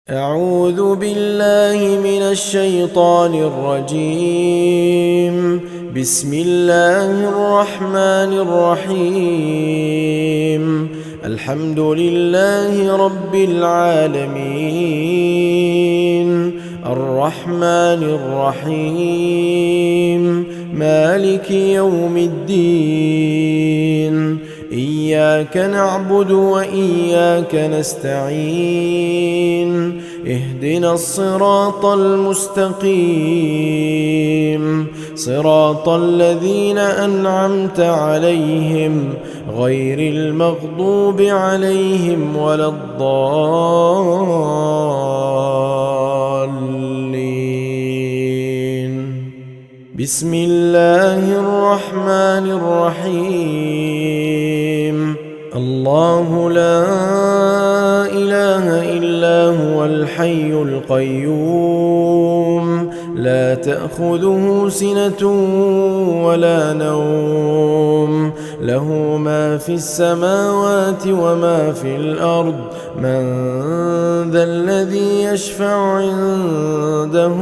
أعوذ بالله من الشيطان الرجيم. بسم الله الرحمن الرحيم. الحمد لله رب العالمين، الرحمن الرحيم، مالك يوم الدين. إياك نعبد وإياك نستعين. اهدنا الصراط المستقيم، صراط الذين أنعمت عليهم غير المغضوب عليهم ولا الضالين. بسم الله الرحمن الرحيم. الله لا إله إلا هو الحي القيوم، لا تأخذه سنة ولا نوم، له ما في السماوات وما في الأرض. من ذا الذي يشفع عنده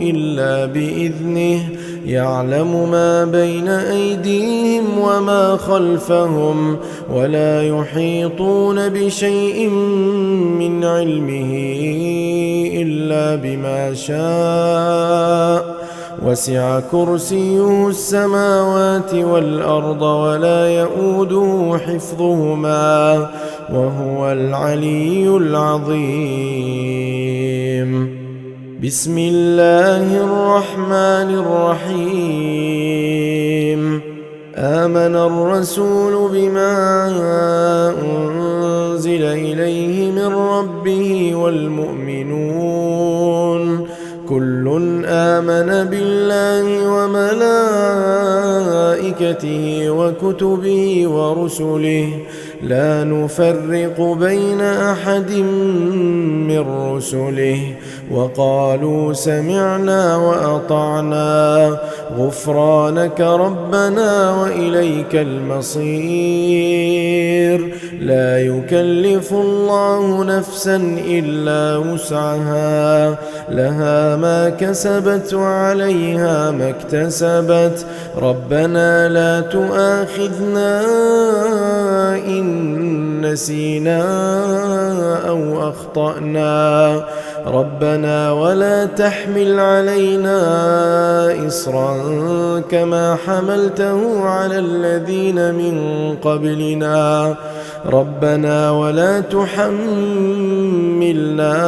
إلا بإذنه، يعلم ما بين أيديهم وما خلفهم، ولا يحيطون بشيء من علمه إلا بما شاء. وسع كرسيه السماوات والأرض ولا يؤوده حفظهما، وهو العلي العظيم. بسم الله الرحمن الرحيم. آمن الرسول بما أنزل إليه من ربه والمؤمنون، كل آمن بالله وملائكته وكتبه ورسله، لا نفرق بين أحد من رسله، وقالوا سمعنا وأطعنا، غفرانك ربنا وإليك المصير. لا يكلف الله نفسا إلا وسعها، لها ما كسبت وعليها ما اكتسبت. ربنا لا تؤاخذنا إن نسينا أو أخطأنا، ربنا ولا تحمل علينا إصرا كما حملته على الذين من قبلنا، ربنا ولا تحملنا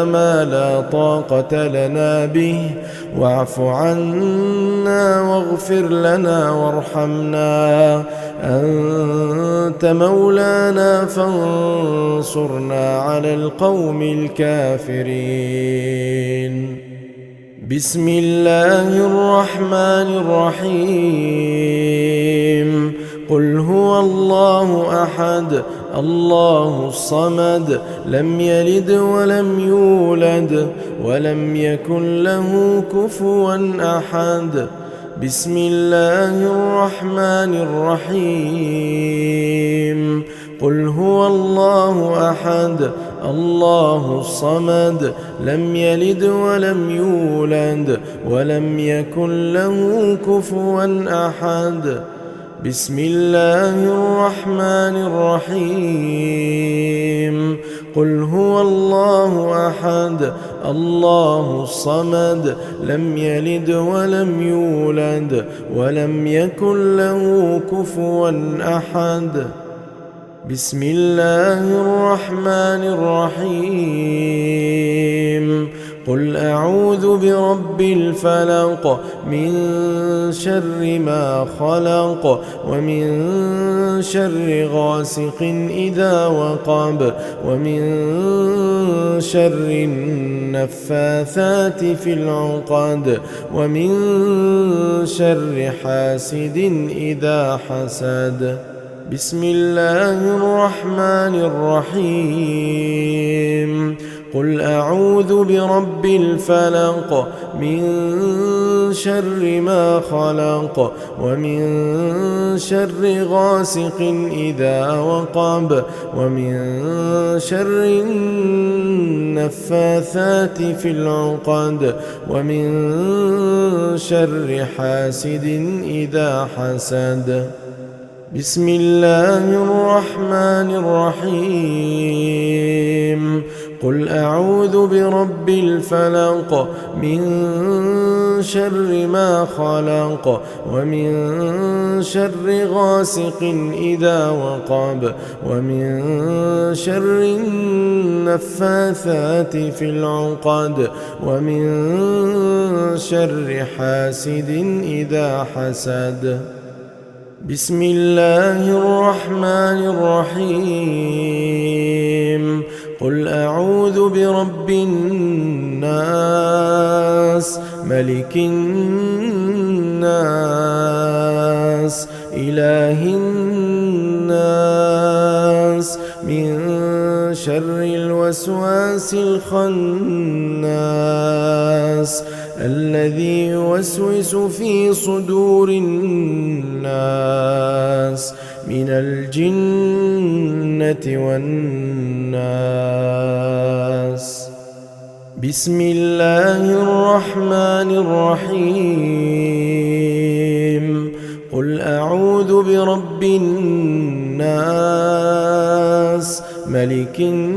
ما لا طاقة لنا به، واعف عنا واغفر لنا وارحمنا، أنت مولانا فانصرنا على القوم الكافرين. بسم الله الرحمن الرحيم. قل هو الله أحد، الله الصمد، لم يلد ولم يولد ولم يكن له كفوا أحد. بسم الله الرحمن الرحيم. قل هو الله أحد، الله الصمد، لم يلد ولم يولد ولم يكن له كفوا أحد. بسم الله الرحمن الرحيم. قل هو الله أحد، الله الصمد، لم يلد ولم يولد ولم يكن له كفوا أحد. بسم الله الرحمن الرحيم. قل أعوذ برب الفلق، من شر ما خلق، ومن شر غاسق إذا وقب، ومن شر النفاثات في العقد، ومن شر حاسد إذا حسد. بسم الله الرحمن الرحيم. قل أعوذ برب الفلق من شر ما خلق ومن شر غاسق إذا وقب ومن شر النفاثات في العقد ومن شر حاسد إذا حسد. بسم الله الرحمن الرحيم. قل أعوذ برب الفلق من شر ما خلق ومن شر غاسق إذا وقب ومن شر النفاثات في العقد ومن شر حاسد إذا حسد. بسم الله الرحمن الرحيم. قل أعوذ برب الناس ملك الناس إله الناس من شر الوسواس الخناس الذي يوسوس في صدور الناس من الجنة والناس. بسم الله الرحمن الرحيم. قل أعوذ برب الناس ملك الناس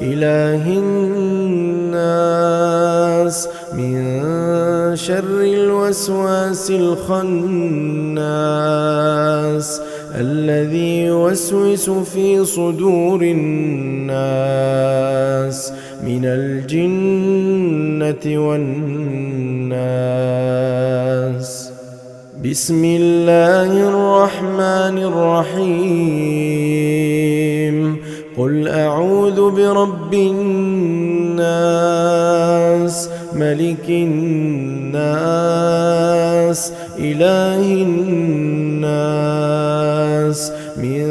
إله الناس من شر الوسواس الخناس الذي يوسوس في صدور الناس من الجنة والناس. بسم الله الرحمن الرحيم. قل أعوذ برب الناس ملك الناس إله الناس من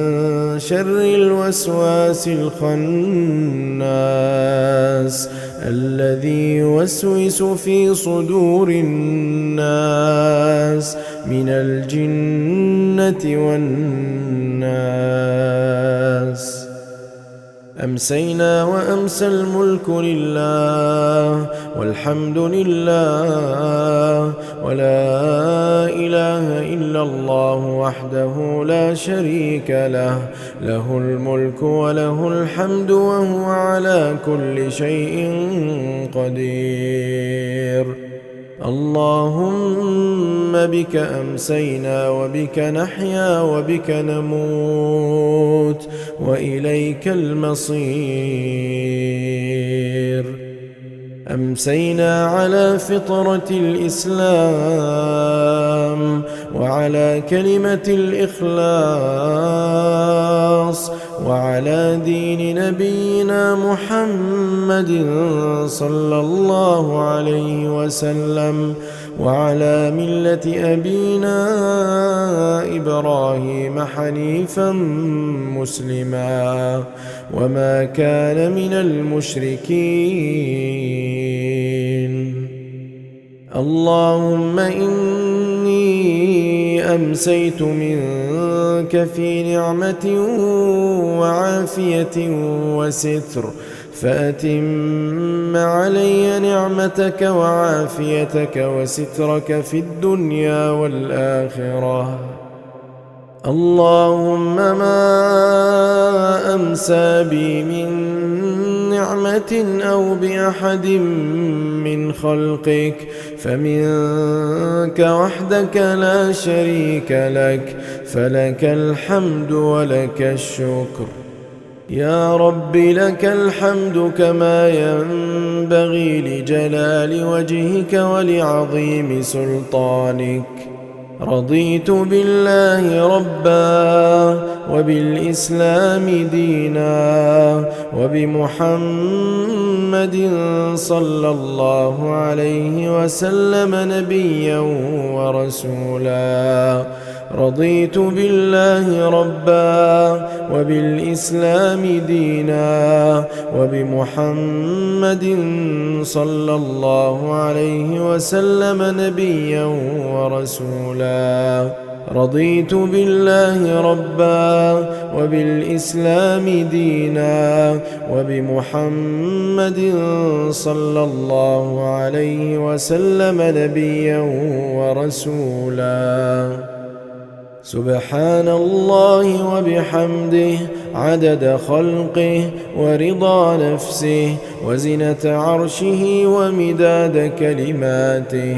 شر الوسواس الخناس الذي يوسوس في صدور الناس من الجنة والناس. أمسينا وأمسى الملك لله والحمد لله ولا إله إلا الله وحده لا شريك له له الملك وله الحمد وهو على كل شيء قدير. اللهم بك أمسينا وبك نحيا وبك نموت وإليك المصير. أمسينا على فطرة الإسلام وعلى كلمة الإخلاص وعلى دين نبينا محمد صلى الله عليه وسلم وعلى ملة أبينا إبراهيم حنيفا مسلما وما كان من المشركين. اللهم إني أمسيت منك في نعمة وعافية وستر فأتم علي نعمتك وعافيتك وسترك في الدنيا والآخرة. اللهم ما أمسى بي من نعمة أو بأحد من خلقك فمنك وحدك لا شريك لك فلك الحمد ولك الشكر. يا رب لك الحمد كما ينبغي لجلال وجهك ولعظيم سلطانك. رضيت بالله ربا وبالإسلام دينا وبمحمد صلى الله عليه وسلم نبيا ورسولا. رضيت بالله ربا وبالإسلام دينا وبمحمد صلى الله عليه وسلم نبيا ورسولا. رضيت بالله ربا وبالإسلام دينا وبمحمد صلى الله عليه وسلم نبيا ورسولا. سبحان الله وبحمده عدد خلقه ورضا نفسه وزنة عرشه ومداد كلماته.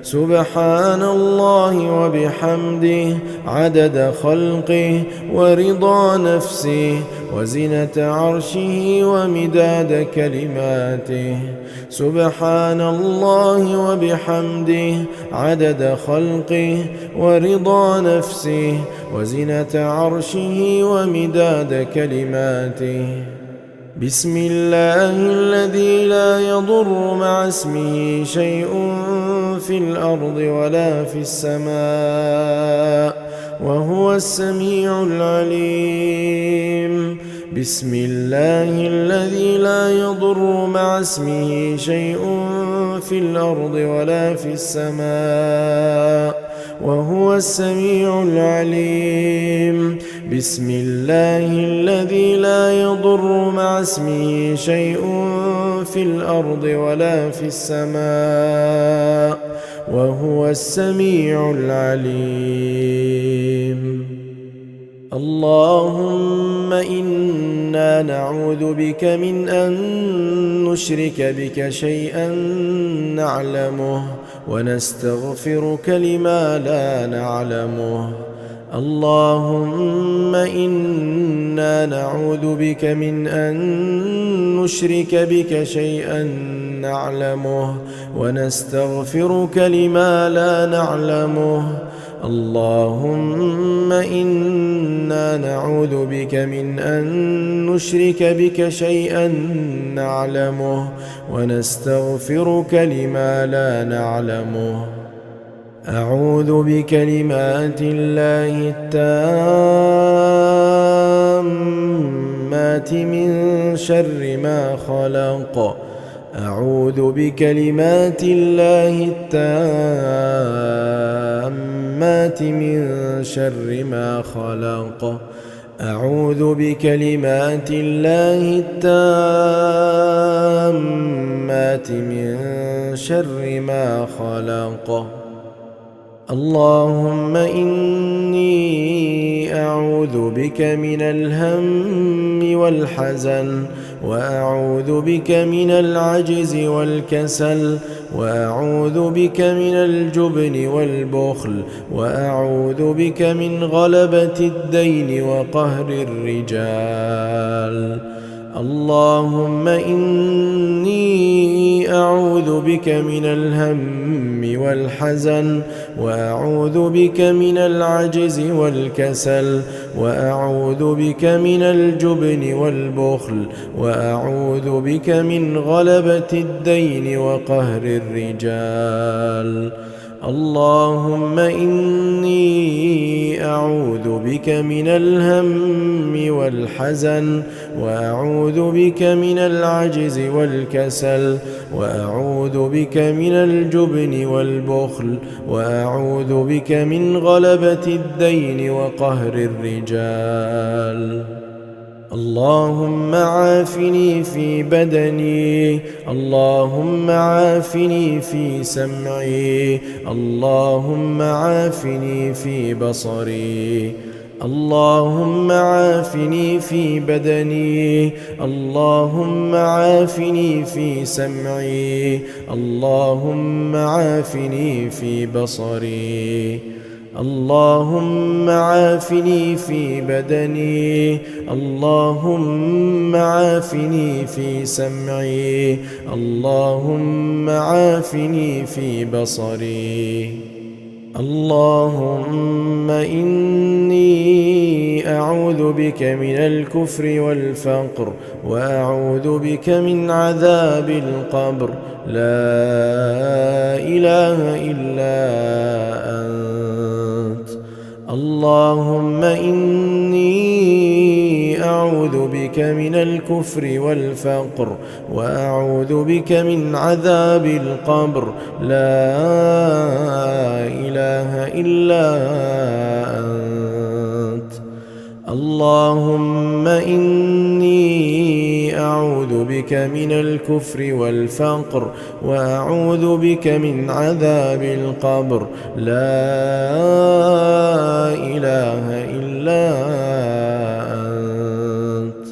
سبحان الله وبحمده عدد خلقه ورضا نفسه وزنة عرشه ومداد كلماته. سبحان الله وبحمده عدد خلقه ورضا نفسه وزنة عرشه ومداد كلماته. بسم الله الذي لا يضر مع اسمه شيء في الأرض ولا في السماء وهو السميع العليم. بسم الله الذي لا يضر مع اسمه شيء في الأرض ولا في السماء وهو السميع العليم. بسم الله الذي لا يضر مع اسمه شيء في الأرض ولا في السماء وهو السميع العليم. اللهم إنا نعوذ بك من أن نشرك بك شيئا نعلمه ونستغفرك لما لا نعلمه. اللهم إنا نعوذ بك من أن نشرك بك شيئا نعلمه ونستغفرك لما لا نعلمه. اللهم إنا نعوذ بك من أن نشرك بك شيئا نعلمه ونستغفرك لما لا نعلمه. أعوذ بكلمات الله التامات من شر ما خلق. أعوذ بكلمات الله التامات من شر ما خلق. أعوذ بكلمات الله التامات من شر ما خلق. اللهم إني أعوذ بك من الهم والحزن وأعوذ بك من العجز والكسل وأعوذ بك من الجبن والبخل وأعوذ بك من غلبة الدين وقهر الرجال. اللهم إني أعوذ بك من الهم والحزن وأعوذ بك من العجز والكسل وأعوذ بك من الجبن والبخل وأعوذ بك من غلبة الدين وقهر الرجال. اللهم إني أعوذ بك من الهم والحزن وأعوذ بك من العجز والكسل وأعوذ بك من الجبن والبخل وأعوذ بك من غلبة الدين وقهر الرجال. اللهم عافني في بدني. اللهم عافني في سمعي. اللهم عافني في بصري. اللهم عافني في بدني. اللهم عافني في سمعي. اللهم عافني في بصري. اللهم عافني في بدني. اللهم عافني في سمعي. اللهم عافني في بصري. اللهم إني أعوذ بك من الكفر والفقر وأعوذ بك من عذاب القبر. لا إله إلا أنت. اللهم إني أعوذ بك من الكفر والفقر وأعوذ بك من عذاب القبر لا إله إلا أنت. اللهم إني أعوذ بك من الكفر والفقر وأعوذ بك من عذاب القبر لا إله إلا أنت.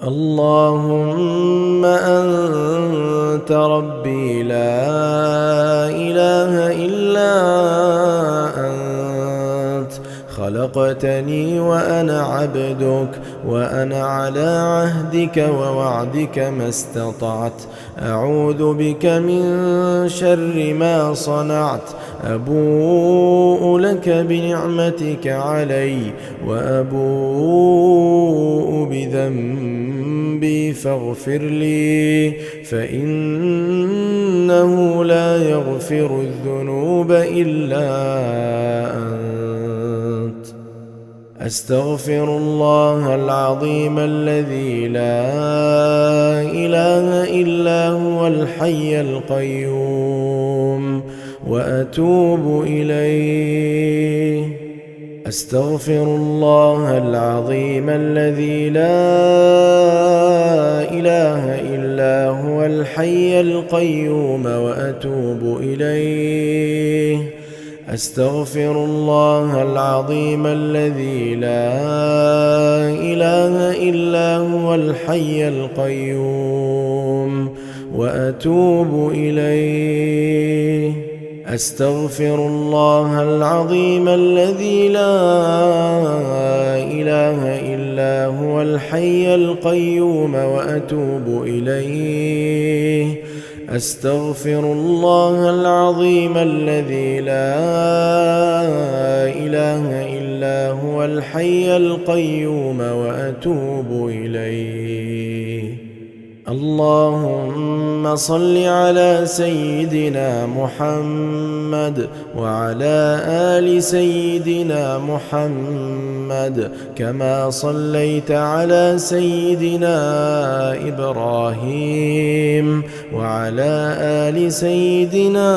اللهم أنت ربي لا إله إلا أنت، خلقتني وأنا عبدك وأنا على عهدك ووعدك ما استطعت. أعوذ بك من شر ما صنعت. أبوء لك بنعمتك علي وأبوء بذنبي فاغفر لي، فإنه لا يغفر الذنوب إلا أنت. أستغفر الله العظيم الذي لا إله إلا هو الحي القيوم وأتوب إليه. أستغفر الله العظيم الذي لا إله إلا هو الحي القيوم وأتوب إليه. أستغفر الله العظيم الذي لا إله إلا هو الحي القيوم وأتوب إليه. أستغفر الله العظيم الذي لا إله إلا هو الحي القيوم وأتوب إليه. أستغفر الله العظيم الذي لا إله إلا هو الحي القيوم وأتوب إليه. اللهم صل على سيدنا محمد وعلى آل سيدنا محمد كما صليت على سيدنا إبراهيم وعلى آل سيدنا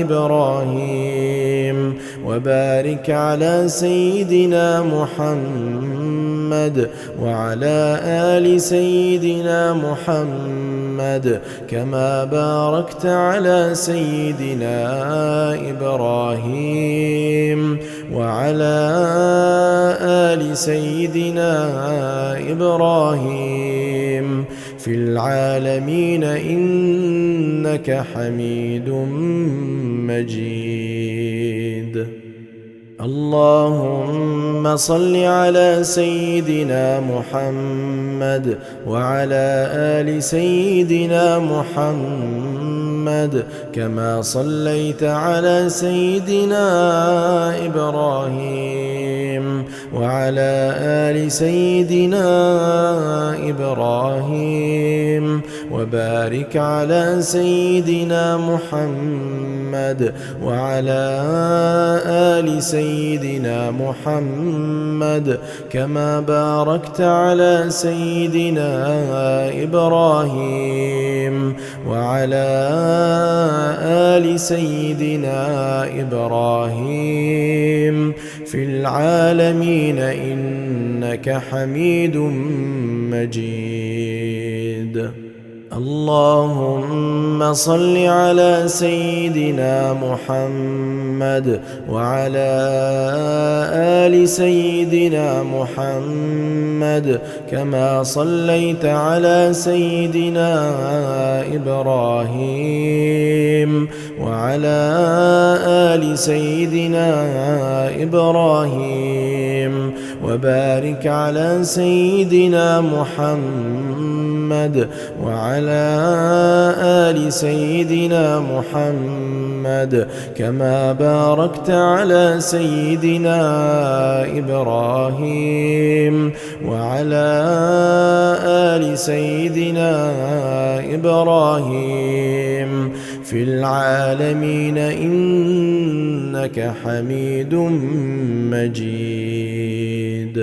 إبراهيم، وبارك على سيدنا محمد وعلى آل سيدنا محمد كما باركت على سيدنا إبراهيم وعلى آل سيدنا إبراهيم في العالمين إنك حميد مجيد. اللهم صل على سيدنا محمد وعلى آل سيدنا محمد كما صليت على سيدنا إبراهيم وعلى آل سيدنا إبراهيم، وبارك على سيدنا محمد وعلى آل سيدنا محمد كما باركت على سيدنا إبراهيم وعلى آل سيدنا إبراهيم في العالمين إنك حميد مجيد. اللهم صل على سيدنا محمد وعلى آل سيدنا محمد كما صليت على سيدنا إبراهيم وعلى آل سيدنا إبراهيم، وبارك على سيدنا محمد وعلى آل سيدنا محمد كما باركت على سيدنا إبراهيم وعلى آل سيدنا إبراهيم في العالمين إنك حميد مجيد.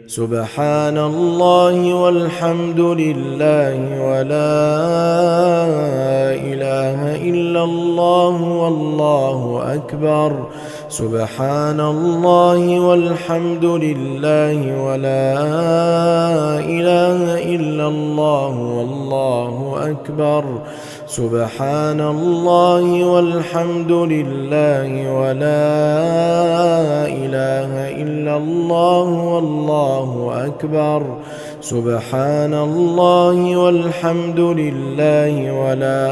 سبحان الله والحمد لله ولا إله إلا الله والله أكبر. سبحان الله والحمد لله ولا إله إلا الله والله أكبر. سبحان الله والحمد لله ولا إله إلا الله والله أكبر. سبحان الله والحمد لله ولا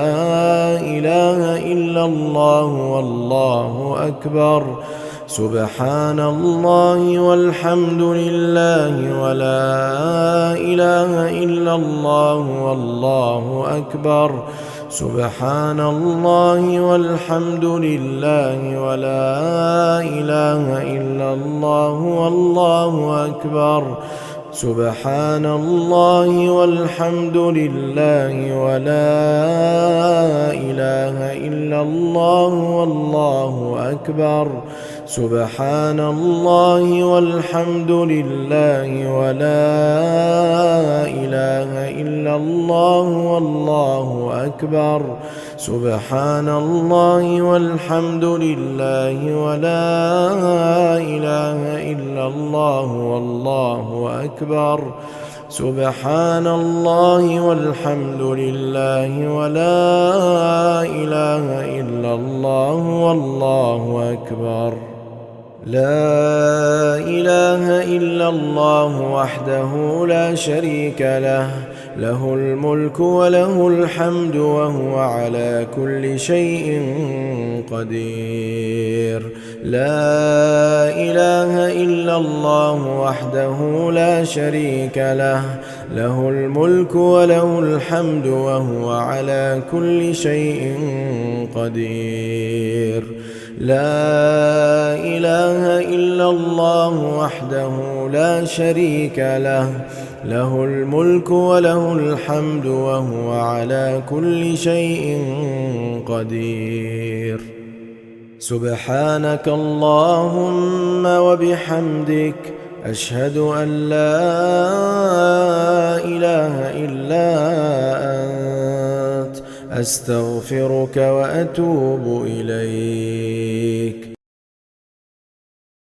إله إلا الله والله أكبر. سبحان الله والحمد لله ولا إله إلا الله والله أكبر. سبحان الله والحمد لله ولا إله إلا الله والله أكبر. سبحان الله والحمد لله ولا إله إلا الله والله أكبر. سبحان الله والحمد لله ولا إله إلا الله والله أكبر. سبحان الله والحمد لله ولا إله إلا الله والله أكبر. سبحان الله والحمد لله ولا إله إلا الله والله أكبر. لا إله إلا الله وحده لا شريك له، له الملك وله الحمد وهو على كل شيء قدير. لا إله إلا الله وحده لا شريك له، له الملك وله الحمد وهو على كل شيء قدير. لا إله إلا الله وحده لا شريك له، له الملك وله الحمد وهو على كل شيء قدير. سبحانك اللهم وبحمدك، أشهد أن لا إله إلا أنت، أستغفرك وأتوب إليك.